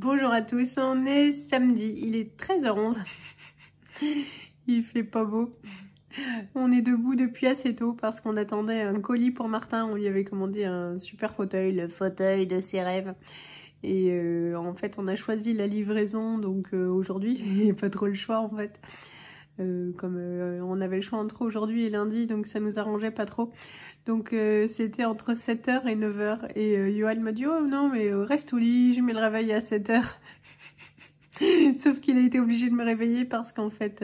Bonjour à tous, on est samedi, il est 13h11, il fait pas beau. On est debout depuis assez tôt parce qu'on attendait un colis pour Martin, on lui avait commandé un super fauteuil, le fauteuil de ses rêves. Et en fait on a choisi la livraison, donc aujourd'hui, il n'y a pas trop le choix en fait. Comme on avait le choix entre aujourd'hui et lundi, donc ça nous arrangeait pas trop. Donc c'était entre 7h et 9h et Johan m'a dit « Oh non mais reste au lit, je mets le réveil à 7h ». Sauf qu'il a été obligé de me réveiller parce qu'en fait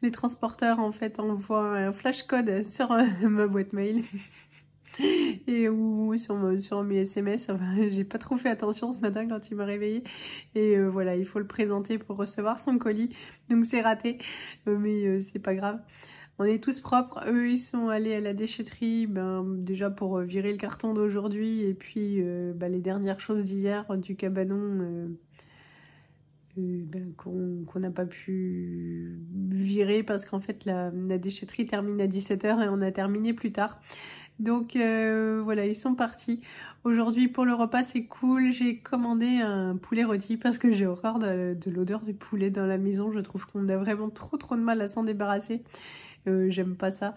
les transporteurs en fait envoient un flash code sur ma boîte mail et ou sur mes SMS. Enfin, j'ai pas trop fait attention ce matin quand il m'a réveillée et voilà, il faut le présenter pour recevoir son colis, donc c'est raté, mais c'est pas grave. On est tous propres, eux ils sont allés à la déchetterie déjà pour virer le carton d'aujourd'hui et puis les dernières choses d'hier du cabanon qu'on n'a pas pu virer parce qu'en fait la déchetterie termine à 17h et on a terminé plus tard. Donc voilà, ils sont partis. Aujourd'hui pour le repas c'est cool, j'ai commandé un poulet rôti parce que j'ai horreur de l'odeur du poulet dans la maison. Je trouve qu'on a vraiment trop de mal à s'en débarrasser. J'aime pas ça.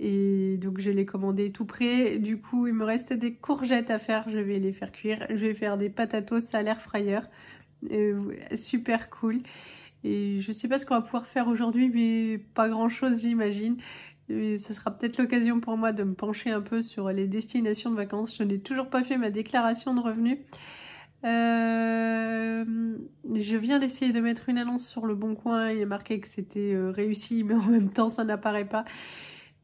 Et donc je l'ai commandé tout prêt. Du coup il me reste des courgettes à faire, je vais les faire cuire. Je vais faire des patatos à l'air fryer. Super cool. Et je sais pas ce qu'on va pouvoir faire aujourd'hui, mais pas grand chose j'imagine. Ce sera peut-être l'occasion pour moi de me pencher un peu sur les destinations de vacances. Je n'ai toujours pas fait ma déclaration de revenus. Je viens d'essayer de mettre une annonce sur le Bon Coin. Il y a marqué que c'était réussi, mais en même temps ça n'apparaît pas.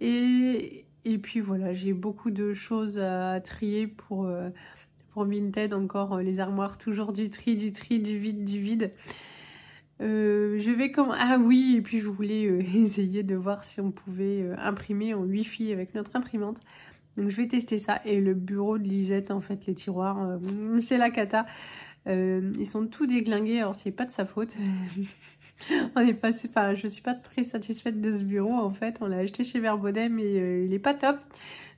Et puis voilà, j'ai beaucoup de choses à trier pour Vinted. Encore les armoires, toujours du tri, du vide. Je vais comme... Ah oui, et puis je voulais essayer de voir si on pouvait imprimer en Wi-Fi avec notre imprimante. Donc je vais tester ça. Et le bureau de Lisette, en fait, les tiroirs, c'est la cata. Ils sont tout déglingués, alors c'est pas de sa faute. On est passé, enfin, je suis pas très satisfaite de ce bureau, en fait. On l'a acheté chez Verbaudet, mais il est pas top.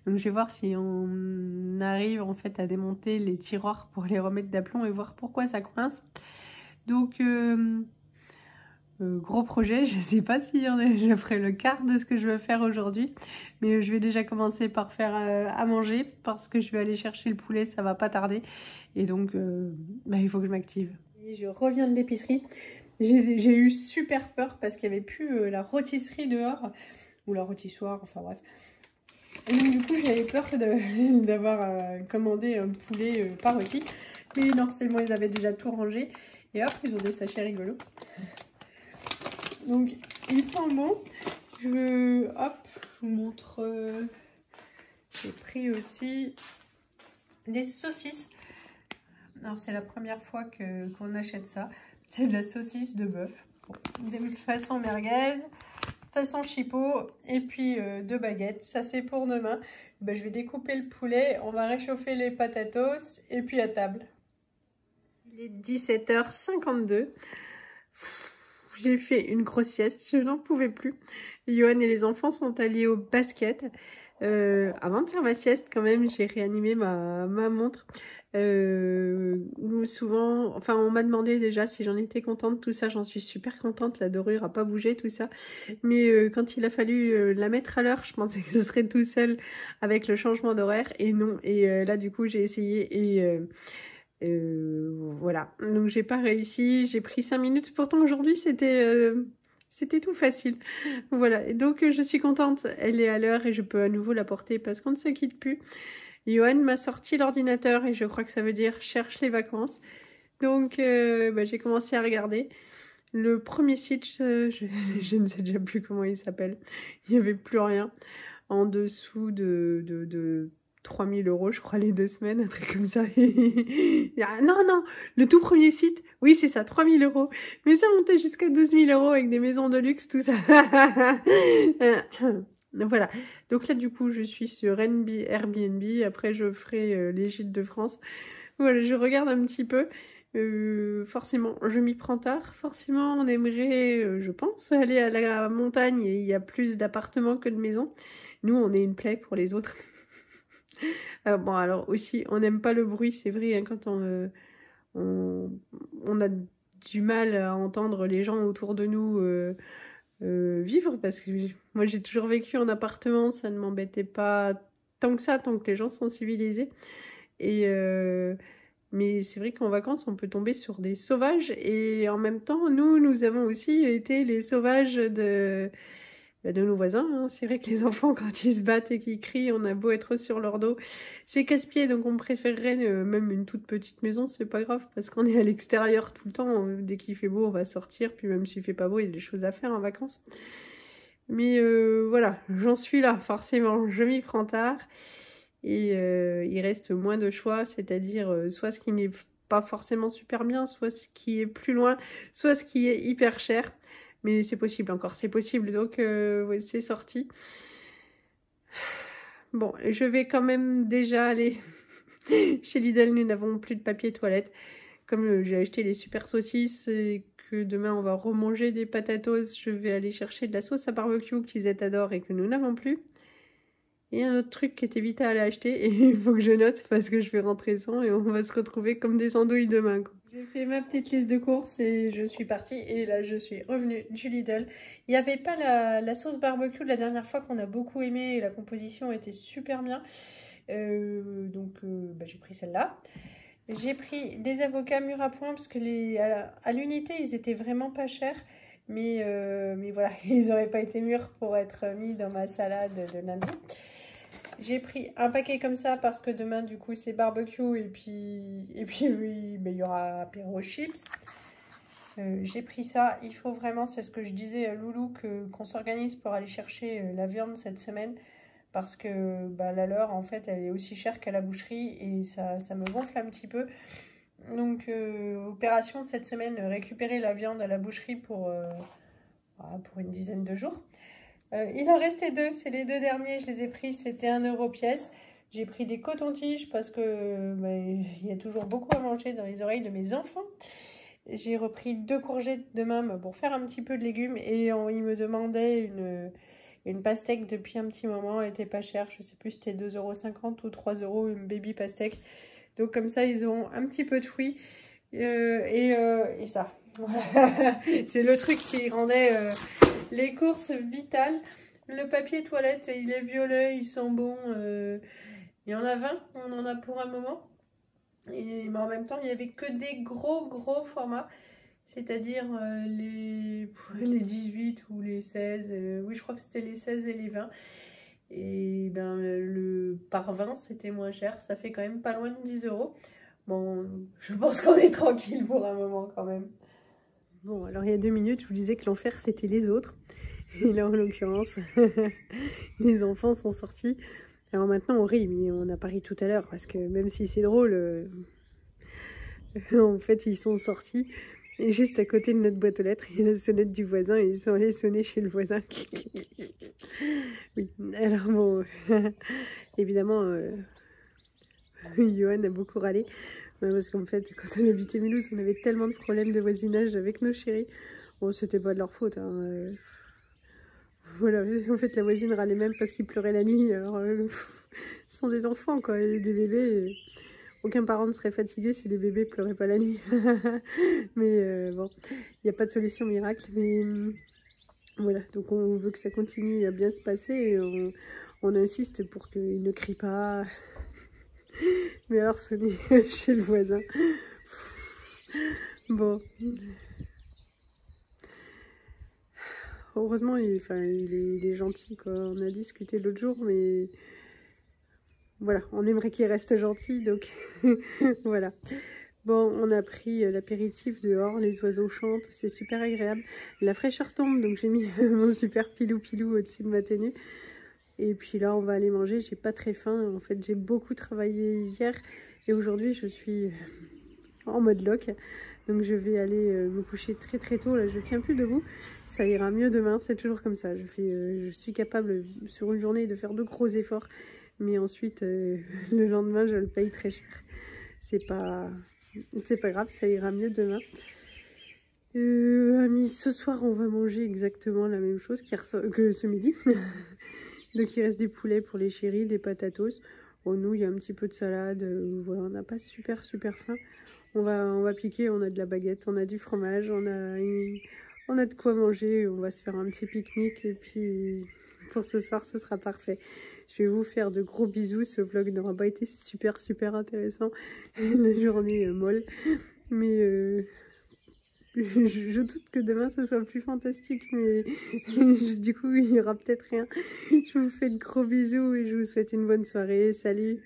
Donc je vais voir si on arrive en fait à démonter les tiroirs pour les remettre d'aplomb et voir pourquoi ça coince. Donc gros projet, je sais pas si je ferai le quart de ce que je vais faire aujourd'hui, mais je vais déjà commencer par faire à manger parce que je vais aller chercher le poulet, ça va pas tarder. Et donc il faut que je m'active. Je reviens de l'épicerie, j'ai eu super peur parce qu'il n'y avait plus la rôtisserie dehors, ou la rôtissoire, enfin bref. Et donc du coup j'avais peur d'avoir commandé un poulet pas rôti. Mais non, seulement ils avaient déjà tout rangé. Et hop, ils ont des sachets rigolos. Donc ils sont bons. Hop, je vous montre. J'ai pris aussi des saucisses. Alors c'est la première fois qu'on achète ça. C'est de la saucisse de bœuf. Bon, de façon merguez. Façon chipot et puis 2 baguettes, ça c'est pour demain. Je vais découper le poulet, on va réchauffer les patatos et puis à table. Il est 17h52, j'ai fait une grosse sieste, je n'en pouvais plus. Johan et les enfants sont allés au basket. Avant de faire ma sieste quand même, j'ai réanimé ma montre. Souvent, enfin on m'a demandé déjà si j'en étais contente, tout ça, j'en suis super contente, la dorure a pas bougé, tout ça, mais quand il a fallu la mettre à l'heure, je pensais que ce serait tout seul avec le changement d'horaire, et non, et là du coup j'ai essayé et voilà, donc j'ai pas réussi, j'ai pris 5 minutes, pourtant aujourd'hui c'était tout facile. Voilà, et donc je suis contente, elle est à l'heure et je peux à nouveau la porter parce qu'on ne se quitte plus. Johan m'a sorti l'ordinateur et je crois que ça veut dire cherche les vacances. Donc j'ai commencé à regarder. Le premier site, je ne sais déjà plus comment il s'appelle. Il n'y avait plus rien en dessous de 3000 €, je crois, les 2 semaines, un truc comme ça. Non, le tout premier site, oui c'est ça, 3000 €. Mais ça montait jusqu'à 12 000 € avec des maisons de luxe, tout ça. Voilà, donc là du coup je suis sur Airbnb, après je ferai les gîtes de France. Voilà, je regarde un petit peu. Forcément je m'y prends tard, forcément on aimerait, je pense, aller à la montagne et il y a plus d'appartements que de maisons. Nous on est une plaie pour les autres. Bon alors aussi on n'aime pas le bruit, c'est vrai, hein, quand on on a du mal à entendre les gens autour de nous vivre, parce que moi j'ai toujours vécu en appartement, ça ne m'embêtait pas tant que ça, tant que les gens sont civilisés. Et mais c'est vrai qu'en vacances, on peut tomber sur des sauvages, et en même temps, nous avons aussi été les sauvages de nos voisins. Hein. C'est vrai que les enfants, quand ils se battent et qu'ils crient, on a beau être sur leur dos, c'est casse-pied, donc on préférerait même une toute petite maison, c'est pas grave, parce qu'on est à l'extérieur tout le temps. Dès qu'il fait beau, on va sortir, puis même s'il fait pas beau, il y a des choses à faire en vacances. Mais voilà, j'en suis là, forcément, je m'y prends tard. Et il reste moins de choix, c'est-à-dire soit ce qui n'est pas forcément super bien, soit ce qui est plus loin, soit ce qui est hyper cher. Mais c'est possible encore, c'est possible, donc ouais, c'est sorti. Bon, je vais quand même déjà aller chez Lidl, nous n'avons plus de papier toilette. Comme j'ai acheté les super saucisses et que demain on va remanger des patatos, je vais aller chercher de la sauce à barbecue que Lisette adore et que nous n'avons plus. Et un autre truc qui était vite à aller acheter, et il faut que je note parce que je vais rentrer sans et on va se retrouver comme des andouilles demain. J'ai fait ma petite liste de courses et je suis partie, et là je suis revenue du Lidl. Il n'y avait pas la sauce barbecue de la dernière fois qu'on a beaucoup aimé et la composition était super bien. Donc j'ai pris celle-là. J'ai pris des avocats mûrs à point parce que à l'unité ils étaient vraiment pas chers. Mais voilà, ils n'auraient pas été mûrs pour être mis dans ma salade de lundi. J'ai pris un paquet comme ça parce que demain du coup c'est barbecue, et puis oui, il y aura apéro chips. J'ai pris ça, il faut vraiment, c'est ce que je disais à Loulou, qu'on s'organise pour aller chercher la viande cette semaine, parce que la leur en fait elle est aussi chère qu'à la boucherie et ça me gonfle un petit peu. Donc opération cette semaine, récupérer la viande à la boucherie pour une dizaine de jours. Il en restait 2, c'est les 2 derniers, je les ai pris, c'était 1 € pièce. J'ai pris des cotons-tiges parce que il y a toujours beaucoup à manger dans les oreilles de mes enfants. J'ai repris 2 courgettes demain pour faire un petit peu de légumes, et ils me demandaient une pastèque depuis un petit moment, elle était pas chère, je sais plus si c'était 2,50 € ou 3 € une baby pastèque. Donc comme ça ils ont un petit peu de fruits et ça. Voilà. C'est le truc qui rendait les courses vitales. Le papier toilette, il est violet, il sent bon. Il y en a 20, on en a pour un moment. Mais en même temps, il n'y avait que des gros formats. C'est-à-dire les 18 ou les 16. Oui, je crois que c'était les 16 et les 20. Et le par 20, c'était moins cher. Ça fait quand même pas loin de 10 €. Bon, je pense qu'on est tranquille pour un moment quand même. Bon, alors il y a 2 minutes, je vous disais que l'enfer, c'était les autres. Et là, en l'occurrence, les enfants sont sortis. Alors maintenant, on rit, mais on a pari tout à l'heure, parce que même si c'est drôle, en fait, ils sont sortis. Et juste à côté de notre boîte aux lettres, il y a la sonnette du voisin, et ils sont allés sonner chez le voisin. Oui, alors bon, évidemment, Johan a beaucoup râlé. Parce qu'en fait, quand on habitait Mulhouse, on avait tellement de problèmes de voisinage avec nos chéris. Bon, c'était pas de leur faute, hein. Voilà, en fait, la voisine râlait même parce qu'ils pleuraient la nuit. Alors, ce sont des enfants, quoi, et des bébés. Aucun parent ne serait fatigué si les bébés pleuraient pas la nuit. Mais bon, il n'y a pas de solution miracle. Mais voilà, donc on veut que ça continue à bien se passer, et on insiste pour qu'ils ne crient pas. Mais alors, sonner chez le voisin. Bon. Heureusement, il est gentil, quoi. On a discuté l'autre jour, mais voilà, on aimerait qu'il reste gentil, donc voilà. Bon, on a pris l'apéritif dehors, les oiseaux chantent, c'est super agréable. La fraîcheur tombe, donc j'ai mis mon super pilou au-dessus de ma tenue. Et puis là, on va aller manger, j'ai pas très faim. En fait, j'ai beaucoup travaillé hier, et aujourd'hui, je suis en mode lock. Donc je vais aller me coucher très tôt, là je tiens plus debout, ça ira mieux demain, c'est toujours comme ça, je suis capable sur une journée de faire de gros efforts, mais ensuite le lendemain je le paye très cher, c'est pas grave, ça ira mieux demain. Amis, ce soir on va manger exactement la même chose que ce midi, donc il reste du poulet pour les chéris, des patatos. Bon, nous il y a un petit peu de salade, voilà, on n'a pas super faim. on va piquer, on a de la baguette, on a du fromage, on a de quoi manger, on va se faire un petit pique-nique et puis pour ce soir ce sera parfait. Je vais vous faire de gros bisous, ce vlog n'aura pas été super intéressant, la journée molle, mais je doute que demain ce soit plus fantastique, mais du coup il n'y aura peut-être rien. Je vous fais de gros bisous et je vous souhaite une bonne soirée, salut!